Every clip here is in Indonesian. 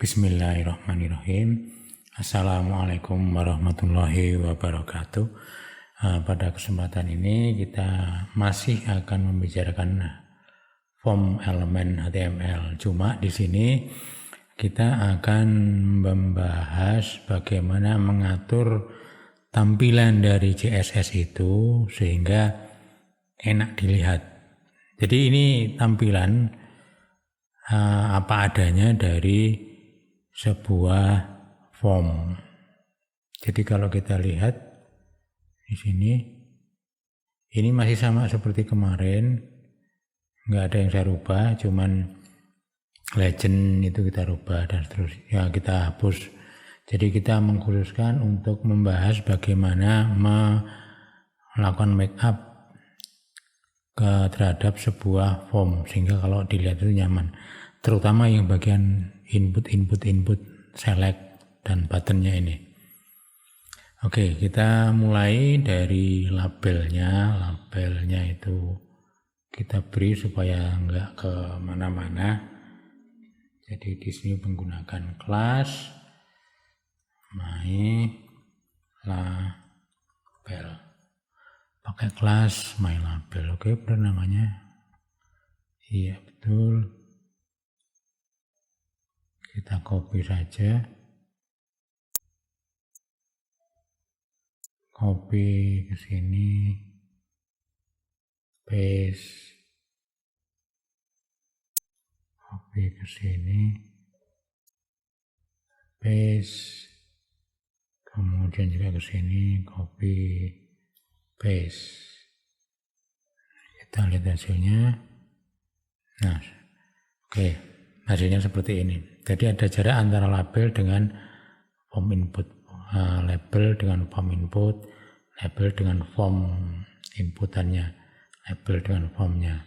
Bismillahirrahmanirrahim. Assalamualaikum warahmatullahi wabarakatuh. Pada kesempatan ini kita masih akan membicarakan form elemen HTML. Cuma di sini kita akan membahas bagaimana mengatur tampilan dari CSS itu sehingga enak dilihat. Jadi ini tampilan apa adanya dari sebuah form. Jadi kalau kita lihat di sini, ini masih sama seperti kemarin, nggak ada yang saya rubah, cuman legend itu kita rubah dan seterusnya. Ya kita hapus. Jadi kita mengkhususkan untuk membahas bagaimana melakukan markup terhadap sebuah form sehingga kalau dilihat itu nyaman. Terutama yang bagian input, select, dan buttonnya ini. Oke, kita mulai dari labelnya. Labelnya itu kita beri supaya enggak ke mana-mana. Jadi di sini menggunakan kelas my label. Pakai kelas my label. Oke, benar namanya. Iya, betul. Kita copy saja, copy ke sini, paste, copy ke sini, paste, kemudian juga ke sini, copy, paste. Kita lihat hasilnya. Nah, oke, hasilnya seperti ini. Jadi ada jarak antara label dengan form input, label dengan form input, label dengan form inputannya, label dengan formnya.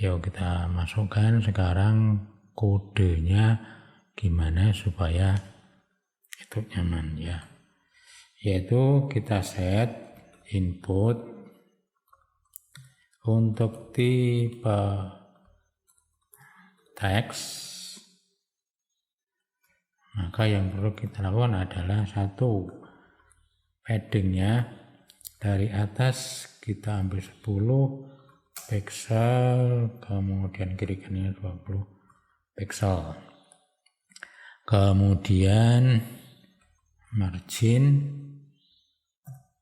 Yuk kita masukkan sekarang kodenya gimana supaya itu nyaman ya. Yaitu kita set input untuk tipe teks. Maka yang perlu kita lakukan adalah satu, paddingnya dari atas kita ambil 10 pixel, kemudian kiri kanannya 20 pixel. Kemudian margin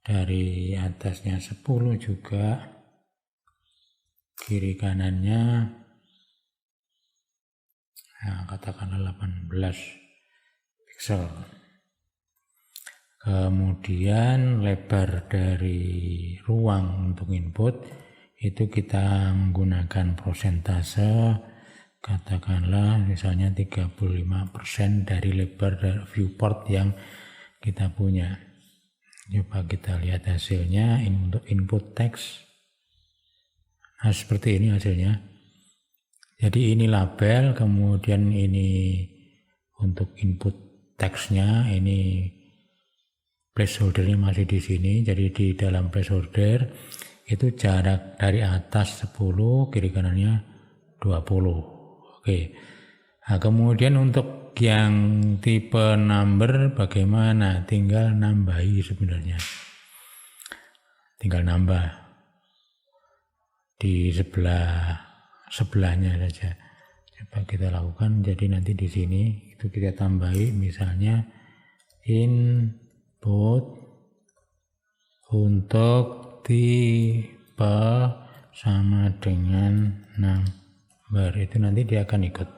dari atasnya 10 juga, kiri kanannya katakanlah 18 pixel. Kemudian lebar dari ruang untuk input itu kita menggunakan prosentase, katakanlah misalnya 35% dari lebar dari viewport yang kita punya. Coba kita lihat hasilnya. Ini untuk input teks. Nah, seperti ini hasilnya. Jadi ini label, kemudian ini untuk input teksnya, ini placeholdernya masih di sini. Jadi di dalam placeholder itu jarak dari atas 10, kiri kanannya 20. Oke. Nah, kemudian untuk yang tipe number bagaimana? Tinggal nambahi sebenarnya. Tinggal nambah di sebelahnya saja. Coba kita lakukan. Jadi nanti di sini itu kita tambahi misalnya input untuk tipe sama dengan number, itu nanti dia akan ikut.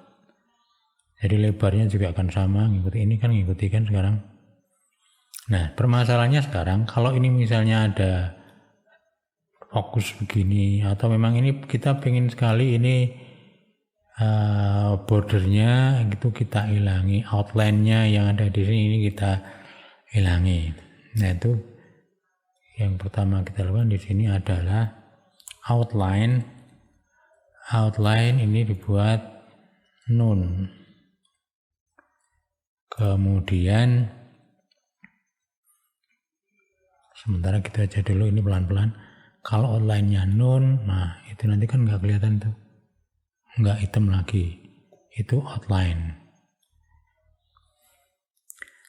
Jadi lebarnya juga akan sama, ngikuti ini kan ngikuti kan sekarang. Nah, permasalahannya sekarang kalau ini misalnya ada fokus begini, atau memang ini kita pengen sekali ini bordernya itu kita hilangi, outline-nya yang ada di sini ini kita hilangi. Nah, itu yang pertama kita lakukan di sini adalah outline. Outline ini dibuat none. Kemudian sementara kita aja dulu ini pelan-pelan. Kalau outline-nya none, nah itu nanti kan nggak kelihatan tuh. Nggak hitam lagi, itu outline.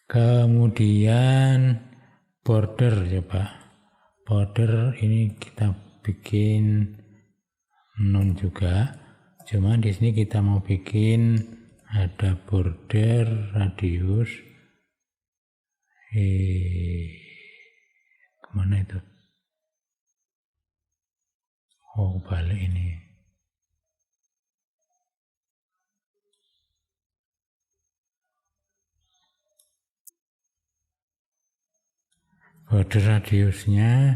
Kemudian border, coba border ini kita bikin non juga, cuma di sini kita mau bikin ada border radius kemana itu, oh balik ini, border radiusnya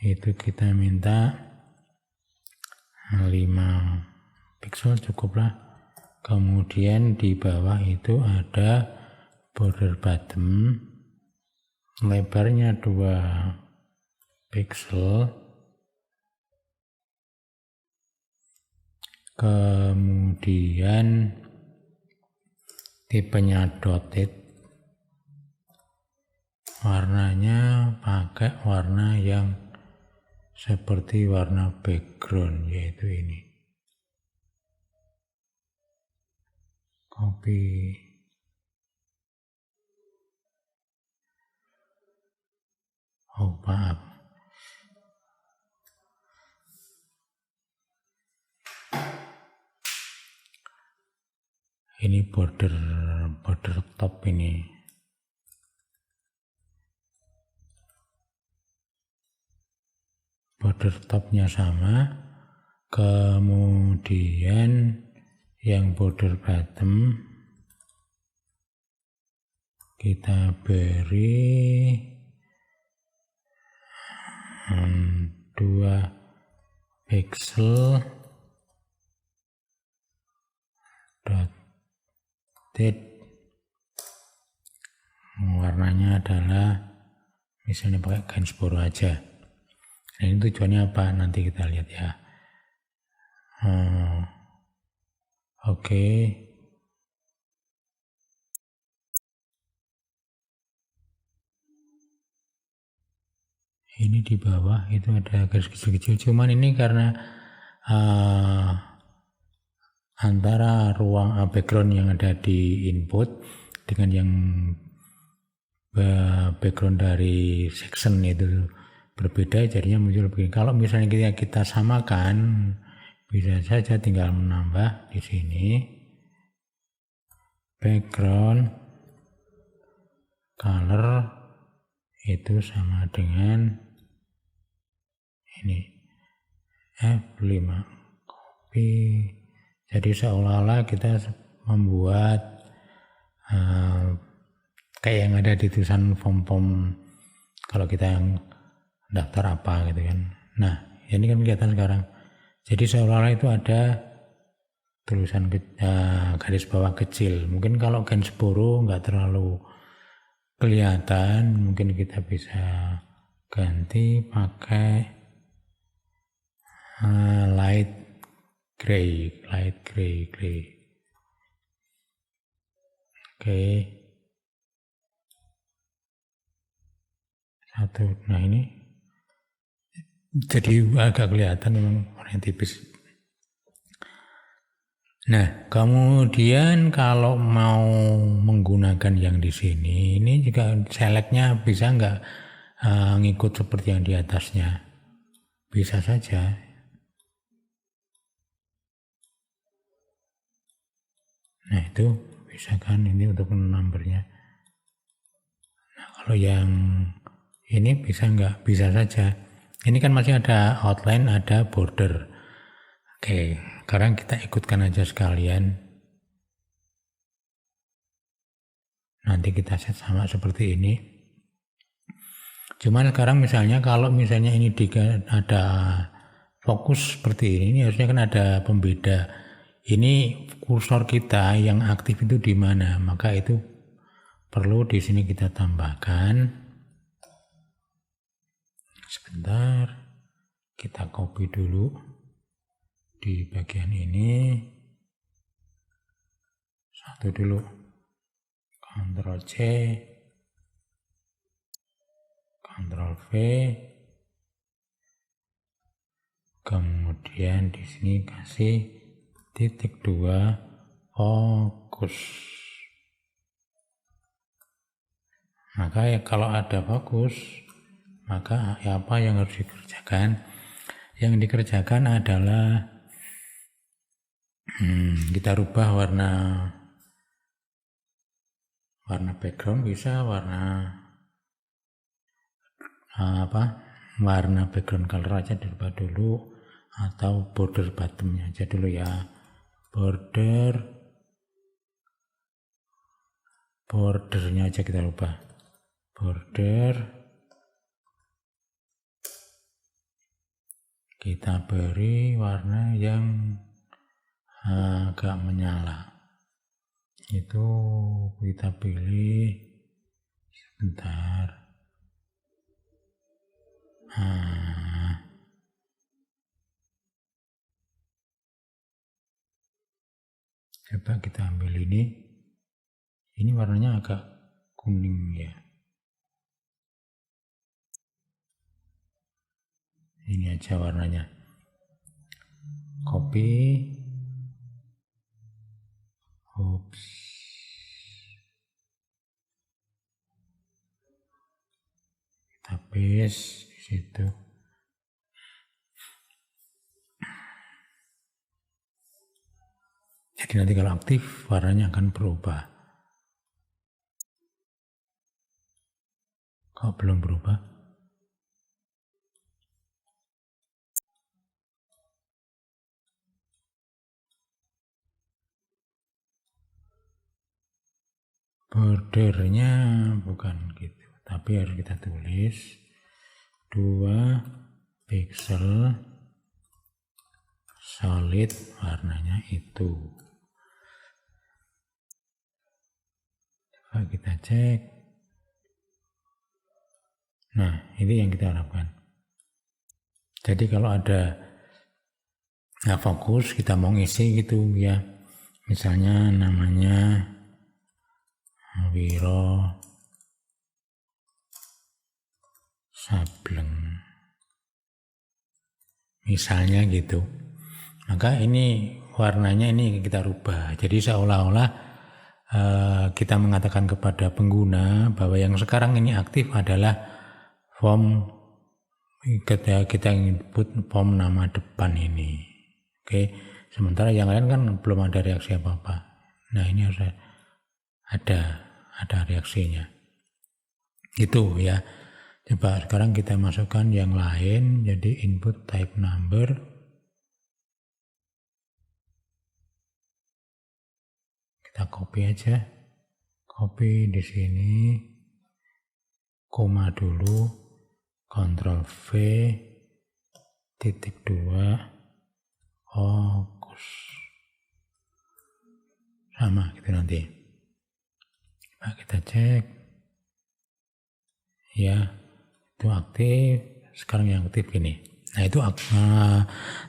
itu kita minta 5 pixel cukuplah. Kemudian di bawah itu ada border bottom, lebarnya 2 pixel. Kemudian tipenya dotted, warnanya pakai warna yang seperti warna background, yaitu ini. Copy. Oh maaf. Ini border top ini. Border topnya sama, kemudian yang border bottom kita beri 2 pixel dotted, warnanya adalah misalnya pakai Gainsboro aja. Nah, ini tujuannya apa? Nanti kita lihat ya. Oke. Ini di bawah itu ada garis kecil-kecil. Cuman ini karena antara ruang background yang ada di input dengan yang background dari section itu berbeda, jadinya muncul begini. Kalau misalnya kita samakan, bisa saja tinggal menambah di sini background color itu sama dengan ini F5, copy. Jadi seolah-olah kita membuat kayak yang ada di tulisan form kalau kita yang daftar apa gitu kan. Nah, ini kan kelihatan sekarang. Jadi seolah-olah itu ada tulisan garis bawah kecil. Mungkin kalau Gainsboro nggak terlalu kelihatan, mungkin kita bisa ganti pakai light gray. Oke. Satu. Nah, ini jadi agak kelihatan memang warna tipis. Nah, kemudian kalau mau menggunakan yang di sini, ini juga selectnya bisa nggak ngikut seperti yang di atasnya? Bisa saja. Nah, itu bisa kan, ini untuk numbernya. Nah, kalau yang ini bisa nggak? Bisa saja. Ini kan masih ada outline, ada border. Oke, sekarang kita ikutkan aja sekalian. Nanti kita set sama seperti ini. Cuman sekarang misalnya kalau misalnya ini ada fokus seperti ini harusnya kan ada pembeda. Ini kursor kita yang aktif itu di mana? Maka itu perlu di sini kita tambahkan. Sebentar, kita copy dulu di bagian ini. Satu dulu, Ctrl C, Ctrl V, kemudian di sini kasih titik 2 fokus. Maka ya kalau ada fokus, maka apa yang harus dikerjakan? Yang dikerjakan adalah kita rubah warna background, bisa warna background color aja dirubah dulu, atau border bottomnya aja dulu ya. Bordernya aja kita rubah. Border kita beri warna yang agak menyala. Itu kita pilih sebentar. Coba kita ambil ini warnanya agak kuning ya. Ini aja warnanya. Copy. Kita paste di situ. Jadi nanti kalau aktif warnanya akan berubah. Kok belum berubah? Bordernya bukan gitu, tapi harus kita tulis 2 pixel solid, warnanya itu. Coba kita cek. Nah, ini yang kita harapkan. Jadi kalau ada fokus, kita mau ngisi gitu ya. Misalnya namanya Wiro Sableng. Misalnya gitu. Maka ini warnanya ini kita rubah. Jadi seolah-olah kita mengatakan kepada pengguna bahwa yang sekarang ini aktif adalah form, kita input form nama depan ini. Oke. Sementara yang lain kan belum ada reaksi apa-apa. Nah, ini harus ada reaksinya. Itu ya. Coba sekarang kita masukkan yang lain, jadi input type number. Kita copy aja. Copy di sini. Koma dulu. Ctrl V. Titik 2. Fokus. Sama gitu nanti. Nah, kita cek. Ya, itu aktif. Sekarang yang aktif ini. Nah, itu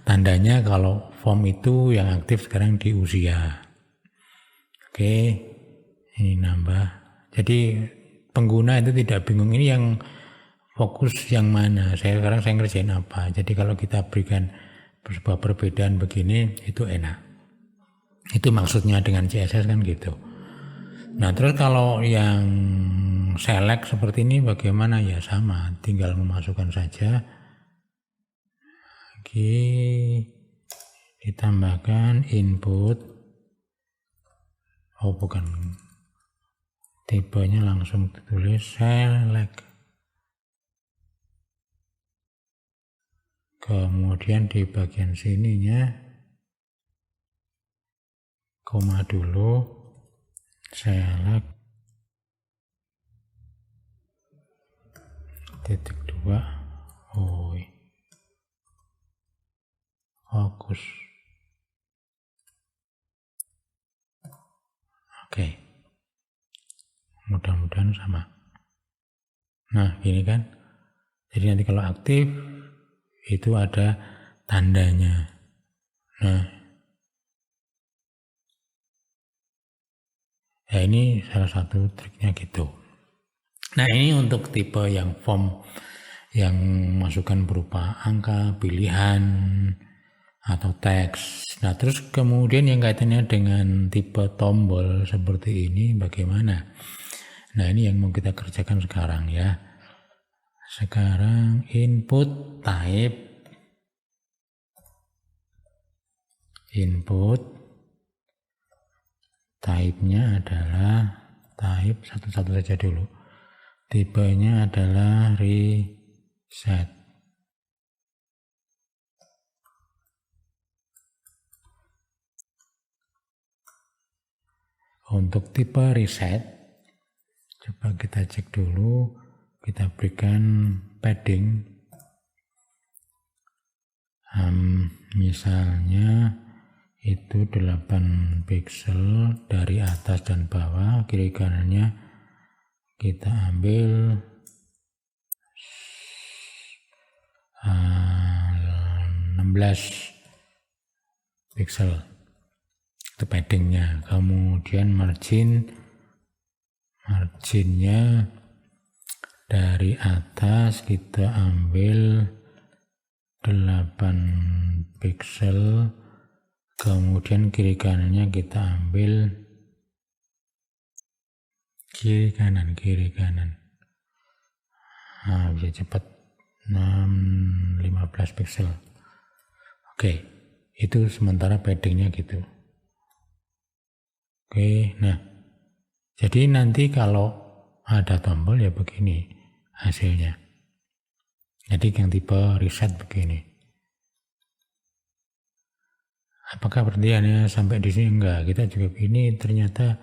tandanya kalau form itu yang aktif sekarang di usia. Oke, ini nambah. Jadi pengguna itu tidak bingung ini yang fokus yang mana. Sekarang saya ngerjain apa. Jadi kalau kita berikan sebuah perbedaan begini, itu enak. Itu maksudnya dengan CSS kan gitu. Nah, terus kalau yang select seperti ini bagaimana? Ya sama, tinggal memasukkan saja. Oke, ditambahkan input. Oh, bukan. Tipenya langsung ditulis select. Kemudian di bagian sininya koma dulu. Select titik 2 fokus. Oke, mudah-mudahan sama. Nah, gini kan, jadi nanti kalau aktif itu ada tandanya. Nah, ya ini salah satu triknya gitu. Nah, ini untuk tipe yang form yang masukkan berupa angka, pilihan, atau teks. Nah, terus kemudian yang kaitannya dengan tipe tombol seperti ini bagaimana? Nah, ini yang mau kita kerjakan sekarang ya. Sekarang input type-nya adalah type satu-satu saja dulu. Tipenya adalah reset. Untuk tipe reset, coba kita cek dulu, kita berikan padding. Misalnya itu 8 pixel dari atas dan bawah, kiri kanannya kita ambil 16 pixel. Itu paddingnya. Kemudian marginnya dari atas kita ambil 8 pixel, kemudian kiri kanannya kita ambil kiri kanan. Nah, bisa cepat 15 pixel. Oke, itu sementara paddingnya gitu. Oke, nah jadi nanti kalau ada tombol ya begini hasilnya. Jadi yang tipe reset begini. Apakah perhatiannya sampai di sini? Enggak, kita juga begini. Ternyata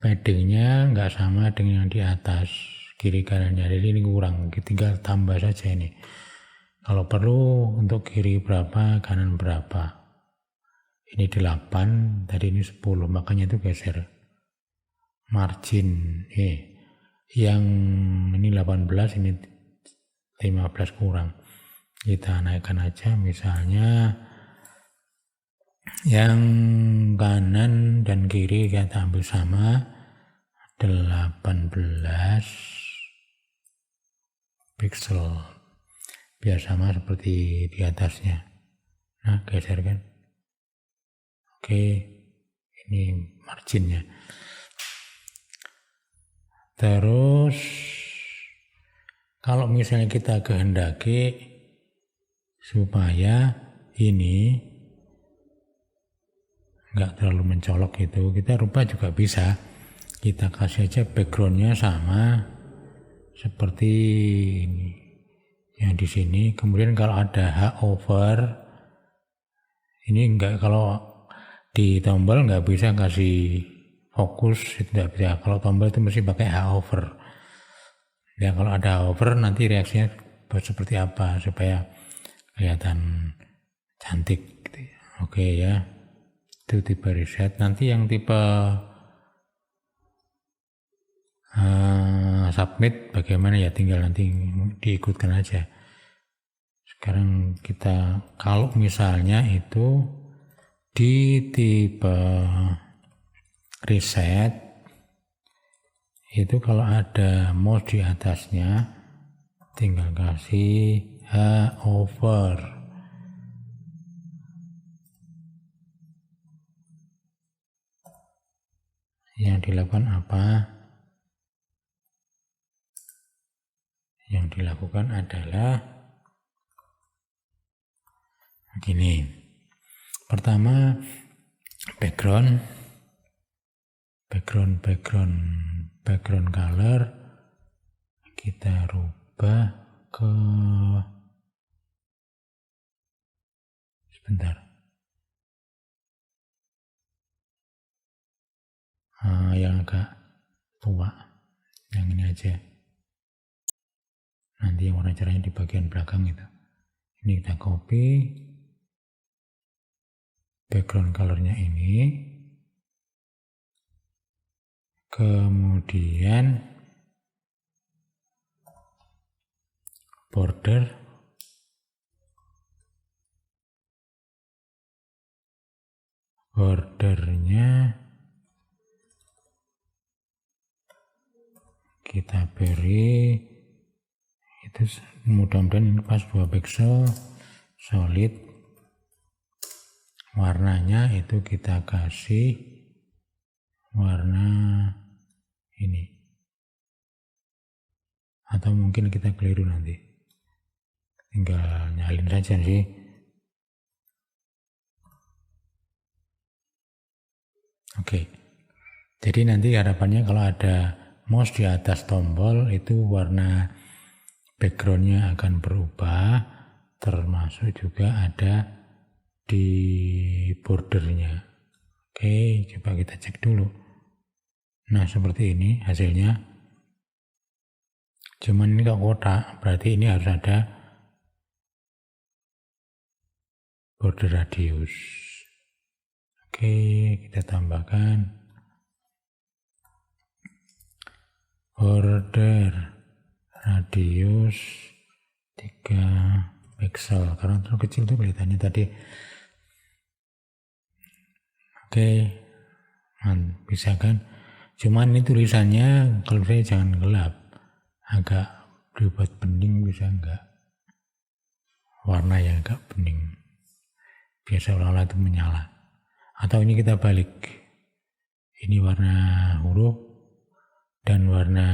paddingnya enggak sama dengan yang di atas kiri kanannya. Jadi ini kurang, tinggal tambah saja ini. Kalau perlu untuk kiri berapa, kanan berapa. Ini 8, tadi ini 10, makanya itu geser. Margin, yang ini 18, ini 15 kurang. Kita naikkan aja, misalnya yang kanan dan kiri kita ambil sama, 18 pixel. Biar sama seperti di atasnya. Nah, geser kan. Oke, ini marginnya. Terus kalau misalnya kita kehendaki supaya ini enggak terlalu mencolok gitu, kita rubah juga bisa. Kita kasih aja backgroundnya sama seperti ini yang di sini. Kemudian kalau ada hover, ini enggak, kalau di tombol nggak bisa kasih fokus, itu tidak bisa. Kalau tombol itu mesti pakai hover. Ya, kalau ada hover nanti reaksinya seperti apa supaya kelihatan cantik gitu. Oke ya, itu tipe reset. Nanti yang tipe submit bagaimana ya, tinggal nanti diikutkan aja. Sekarang kita kalau misalnya itu di tipe reset itu kalau ada mouse di atasnya tinggal kasih hover. Yang dilakukan apa? Yang dilakukan adalah begini. Pertama, background color kita rubah ke yang agak tua, yang ini aja. Nanti yang warna cerahnya di bagian belakang itu. Ini kita copy background colornya ini, kemudian bordernya kita beri itu mudah-mudahan ini pas 2 pixel solid. warnanya itu kita kasih warna ini, atau mungkin kita keliru nanti, tinggal nyalin saja sih. Oke, jadi nanti harapannya kalau ada mouse di atas tombol itu warna backgroundnya akan berubah, termasuk juga ada di bordernya. Oke, coba kita cek dulu. Nah, seperti ini hasilnya. Cuman ini kok kotak, berarti ini harus ada border radius. Oke, kita tambahkan border radius 3 pixel, karena terlalu kecil tuh kelihatannya tadi. Oke, bisa kan? Cuman ini tulisannya kalau saya jangan gelap, agak dibuat bening, bisa enggak? Warna yang agak bening, biasa olah-olah itu menyala. Atau ini kita balik, ini warna huruf dan warna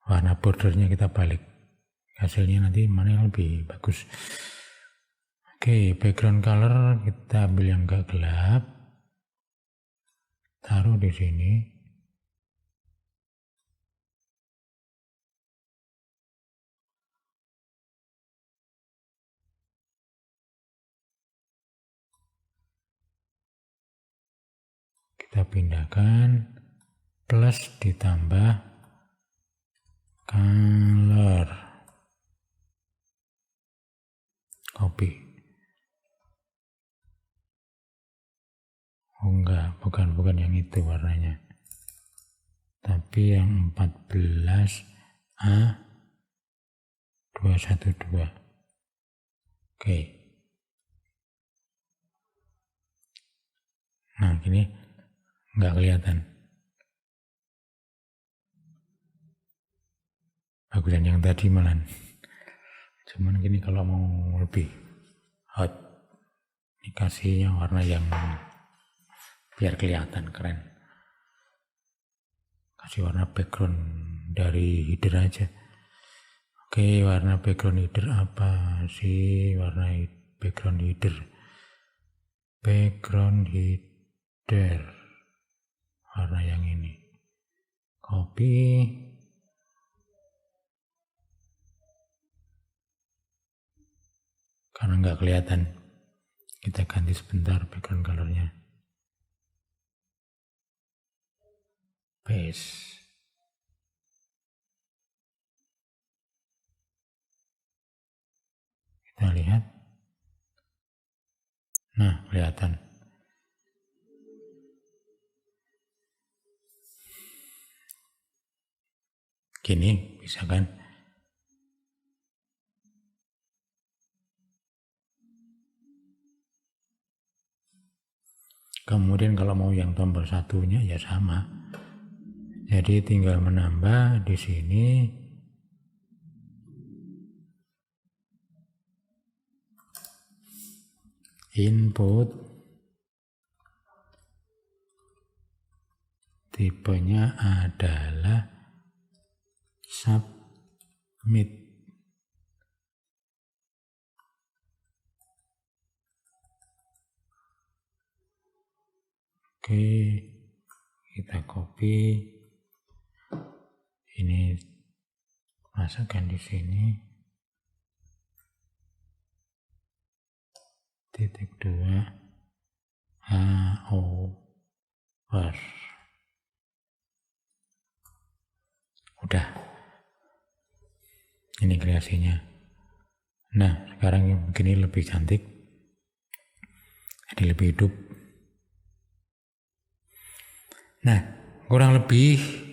warna bordernya kita balik, hasilnya nanti mana yang lebih bagus. Oke, background color kita ambil yang agak gelap, taruh di sini. Kita pindahkan, plus ditambah color, copy. Oh enggak, bukan yang itu warnanya, tapi yang 14A212. Oke. Nah, gini enggak kelihatan. Bagusan yang tadi malah. Cuman gini kalau mau lebih hot, ini kasihnya warna yang biar kelihatan keren. Kasih warna background dari header aja. Oke, warna background header apa sih? Warna background header. Background header. Warna yang ini. Copy. Karena nggak kelihatan, kita ganti sebentar background colornya. Paste. Kita lihat. Nah, kelihatan. Gini, bisa kan? Kemudian kalau mau yang tombol satunya ya sama. Jadi tinggal menambah di sini input, tipenya adalah submit. Oke, kita copy. Ini masukkan di sini. Titik 2 over. Udah. Ini kreasinya. Nah, sekarang yang begini lebih cantik. Jadi lebih hidup. Nah, kurang lebih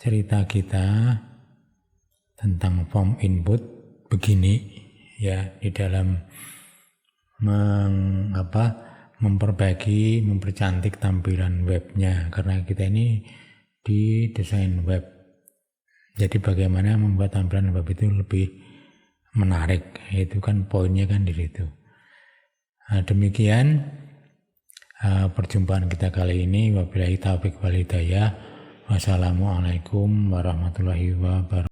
cerita kita tentang form input begini ya, di dalam memperbaiki, mempercantik tampilan webnya, karena kita ini di desain web. Jadi bagaimana membuat tampilan web itu lebih menarik. Itu kan poinnya kan di situ. Nah, demikian perjumpaan kita kali ini. Wabillahi taufiq wal hidayah. Wassalamualaikum warahmatullahi wabarakatuh.